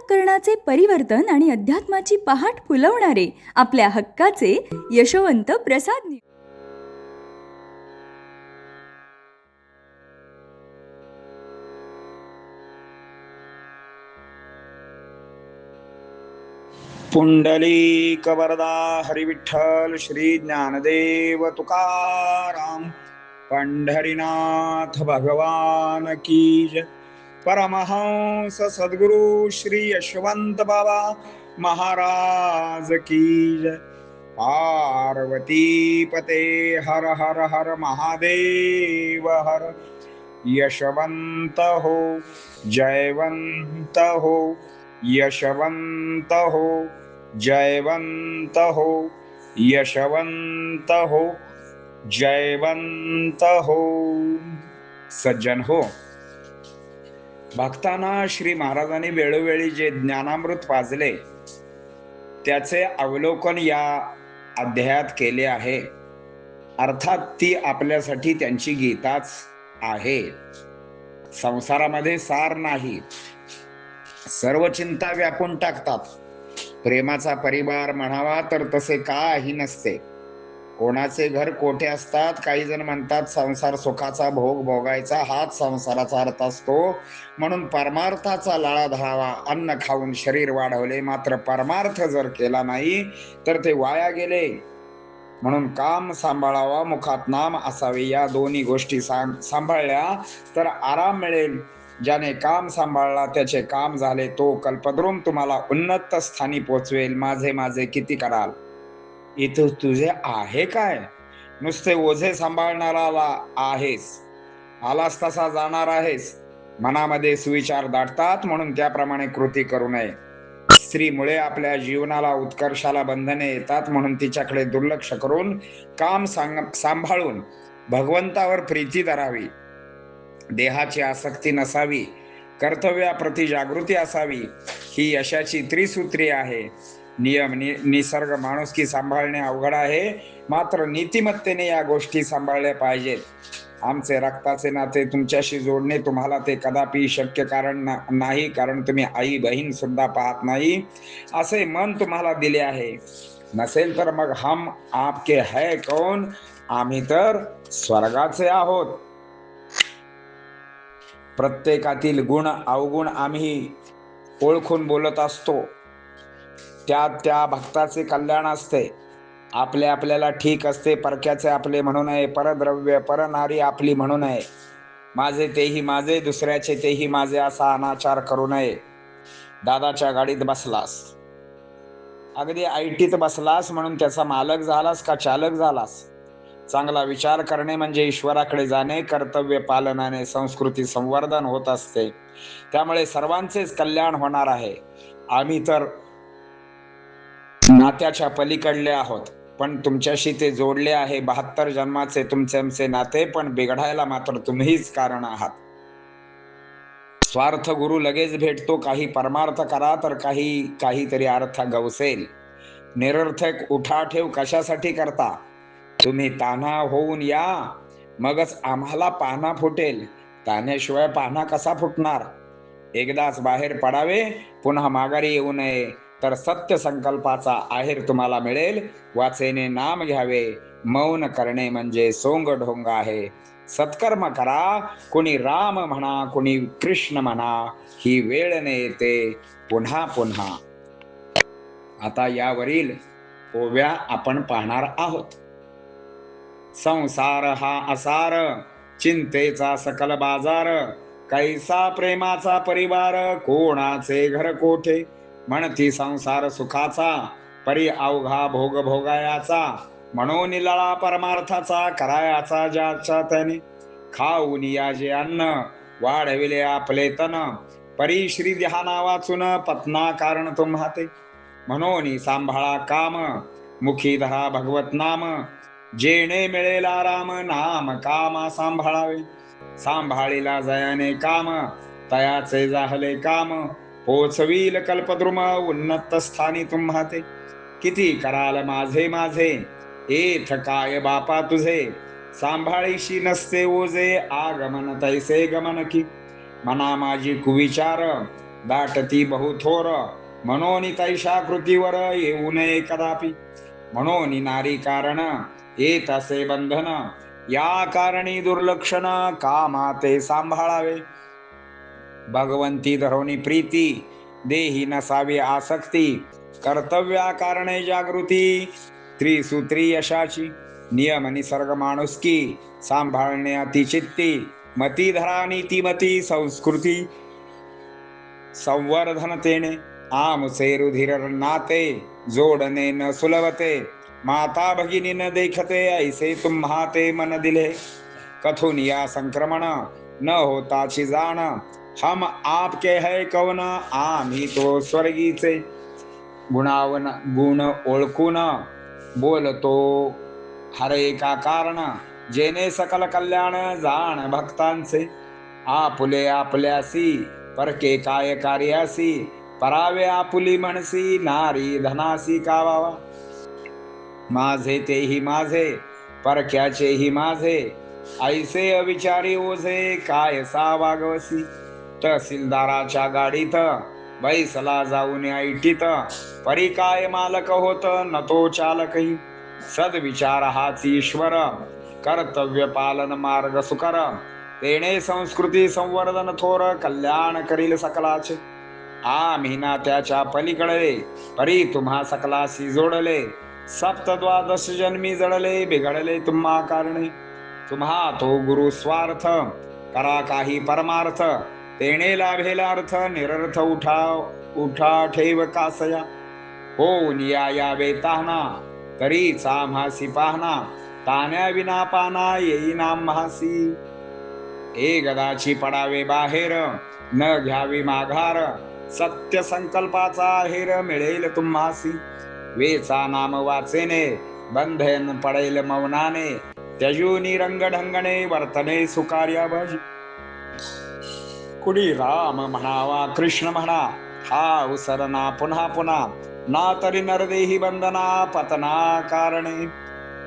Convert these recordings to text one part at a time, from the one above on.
अंतःकरणाचे परिवर्तन आणि अध्यात्माची पहाट फुलवणारे आपल्या हक्काचे यशवंत प्रसाद पुंडलिक वरदा हरिविठ्ठल श्री ज्ञानदेव तुकाराम पंढरीनाथ भगवान की जय। परमहंस सद्गुरु श्री यशवंत बाबा महाराज की जय। पार्वती पते हर हर हर महादेव हर। यशवंत हो जयवंत हो, यशवंत हो जयवंत हो, यशवंत हो जयवंत हो। सज्जन हो, भक्तांना श्री महाराजांनी वेळोवेळी जे ज्ञानामृत पाजले त्याचे अवलोकन या अध्यायात केले आहे। अर्थात ती आपल्यासाठी त्यांची गीताच आहे। संसारामध्ये सार नाही, सर्व चिंता व्यापून टाकतात। प्रेमाचा परिवार म्हणावा तर तसे काही नसते। कोणाचे घर कोठे असतात, काही जण म्हणतात संसार सुखाचा भोग भोगायचा हाच संसाराचा अर्थ असतो, म्हणून परमार्थाचा लाळा धरावा। अन्न खाऊन शरीर वाढवले, मात्र परमार्थ जर केला नाही तर ते वाया गेले। म्हणून काम सांभाळावा, मुखात नाम असावे। या दोन्ही गोष्टी सांभाळल्या तर आराम मिळेल। ज्याने काम सांभाळला त्याचे काम झाले, तो कल्पद्रुम तुम्हाला उन्नत स्थानी पोचवेल। माझे माझे किती कराल, इथं तुझे आहे काय? नुसते ओझे सांभाळणारा आहेस, आलास तसा जाणार आहेस। मनामध्ये सुविचार दाटतात, म्हणून त्याप्रमाणे कृती करू नये। स्त्रीमुळे आपल्या जीवनाला उत्कर्षाला बंधने येतात, म्हणून तिच्याकडे दुर्लक्ष करून काम सांभाळून भगवंतावर प्रीती धरावी। देहाची आसक्ती नसावी, कर्तव्याप्रती जागृती असावी। ही यशाची त्रिसूत्री आहे। नियम निसर्ग माणुसकी सांभाळणे अवघड आहे, मात्र नीतिमत्तेने या गोष्टी सांभाळल्या पाहिजेत। आमचे रक्ताचे नाते तुमच्याशी जोडणे तुम्हाला ते कदापि शक्य कारण नाही, कारण तुम्ही आई बहीण सुद्धा पाहत नाही असे मन तुम्हाला दिले आहे। नसेल तर मग हम आपके है कौन, आम्ही तर स्वर्गाचे आहोत। प्रत्येकातील गुण अवगुण आम्ही ओळखून बोलत असतो, त्यात त्या भक्ताचे कल्याण असते। आपले आपल्याला ठीक असते, परक्याचे आपले म्हणू नये। परद्रव्य परनारी आपली म्हणू नये। माझे तेही माझे, दुसऱ्याचे तेही माझे असा अनाचार करू नये। दादाच्या गाडीत बसलास, अगदी ऐटीत बसलास म्हणून त्याचा मालक झालास का चालक झालास? चांगला विचार करणे म्हणजे ईश्वराकडे जाणे। कर्तव्य पालनाने संस्कृती संवर्धन होत असते, त्यामुळे सर्वांचेच कल्याण होणार आहे। आम्ही तर नात्याच्या पलीकडले आहोत, पण तुमच्याशी ते जोडले आहे। 72 जन्माचे तुमचे आमचे नाते, पण बिघडायला मात्र तुम्हीच कारण आहात। स्वार्थ गुरु लगेच भेटतो, काही परमार्थ करा तर काहीतरी अर्थ गवसेल। निरर्थक उठाठेव कशासाठी करता? तुम्ही तान्हा होऊन या, मगच आम्हाला पान्हा फुटेल। तान्ह्याशिवाय पान्हा कसा फुटणार? एकदाच बाहेर पडावे, पुन्हा माघारी येऊ नये, तर सत्य संकल्पाचा आहेर तुम्हाला मिळेल। वाचेने नाम घ्यावे, मौन करणे म्हणजे सोंग ढोंग आहे। सत्कर्म करा, कोणी राम म्हणा कोणी कृष्ण म्हणा, ही वेळ न येते पुन्हा पुन्हा। आता यावरील ओव्या आपण पाहणार आहोत। संसार हा असार, चिंतेचा सकल बाजार। कैसा प्रेमाचा परिवार, कोणाचे घर कोठे। म्हणती संसार सुखाचा, परी अवघा भोग भोगायाचा। म्हणून लळा परमार्थाचा, करायाचा ज्याच्या त्याने। खाऊन या जे अन्न, वाढविले आपले तन। परी श्री ध्याना वाचून, पतना कारण तुम्हा ते। म्हणून सांभाळा काम, मुखी धरा भगवत नाम। जेणे मिळेल आराम, नाम कामा सांभाळावे। सांभाळीला जयाने काम, तयाचे जाहले काम। पोचवील कल्पद्रुम, उन्नत स्थानी तुम्हा ते। किती कराल माझे माझे, एथ काय बापा तुझे। सांभाळीशी नसते ओझे, आगमन तैसे गमन की। मना माझी कुविचार, दाटती बहुथोर, म्हणून तैशा कृतीवर येऊ नये कदापि. म्हणून नारी कारण येत असे बंधन, या कारणी दुर्लक्षण कामाते सांभाळावे. भगवंती धरोनी प्रीती, देही नसावी आसक्ती, कर्तव्या कारणे जागृती, त्रिसूत्री यशाची. नियम निसर्ग माणुसकी, सांभाळणे अतिचित्ती, मती धरा नीतिमती, संस्कृती संवर्धनतेने. आमचे रुधिर नाते, जोडणे न सुलभते, माता भगिनी न देखते, ऐसे तुम्हा ते मन दिले. कथून या संक्रमण, न होताची जाण, हम आपके है कवन, आम्ही तो स्वर्गीचे. गुणावन गुण ओळखून बोलतो हरे का कारण, जेने सकल कल्याण जाण भक्तांचे. आपुले आपल्यासी, परके काय कार्यासी, परावे आपुली म्हणसी, नारी धनासी का वावा. माझे तेही माझे, परक्याचेही माझे, ऐसे अविचारी ओझे, काय सा वागवसी. तहसीलदाराच्या गाडीत बैसला जाऊन ऐटीत, परी काय मालक होत न तो चालकही. सद्विचार हाच ईश्वर, कर्तव्य पालन मार्ग सुकर, तेणे संस्कृती संवर्धन थोर, कल्याण करील सकलाचे. आम्ही ना त्याच्या पलीकडे, परी तुम्हा सकलाशी जोडले, सप्तद्वादश जन्मी जडले, बिघडले तुम्हा कारणे. तुम्हा तो गुरु स्वार्थ, करा काही परमार्थ, तेणे लाभेल अर्थ, निरर्थ उठा ठेव कासया. होऊन या बेताहना, तरीच आम्हासी पाहना, ताण्या विना पाना येईना आम्हासी. गदाची पडावे बाहेर, न घ्यावी माघार, सत्य संकल्पाचा हेर, मिळेल तुम्हासी. वेचा नाम वाचेने, बंधन पडेल मौनाने, त्यजूनी रंग ढंगणे, वर्तने सुकार्या भाजी. कुणी राम म्हणावा कृष्ण म्हणा, हा उसरना पुन्हा पुन्हा, ना तरी नरदेही बंधना पतना कारणे.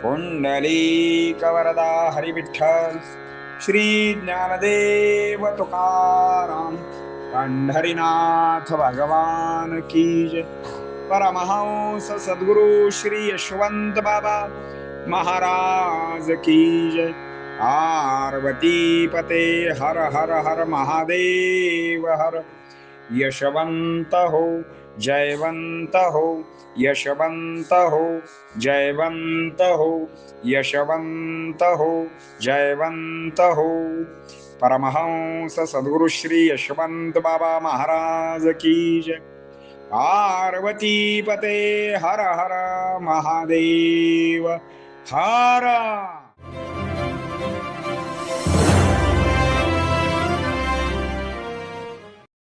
पुंडलिक वरदा हरी विठ्ठल, श्री ज्ञानदेव तुकाराम, पंढरीनाथ भगवान की जय. परमहंस सद्गुरु श्री यशवंत बाबा महाराज की जय. पार्वती पते हर हर हर महादेव हर. यशवंत हो, जयवंत हो, यशवंत हो, जयवंत हो, यशवंत हो, जयवंत हो. परमहंस सद्गुरु श्री यशवंत बाबा महाराज की जय. पार्वती पते हर हर महादेव हर.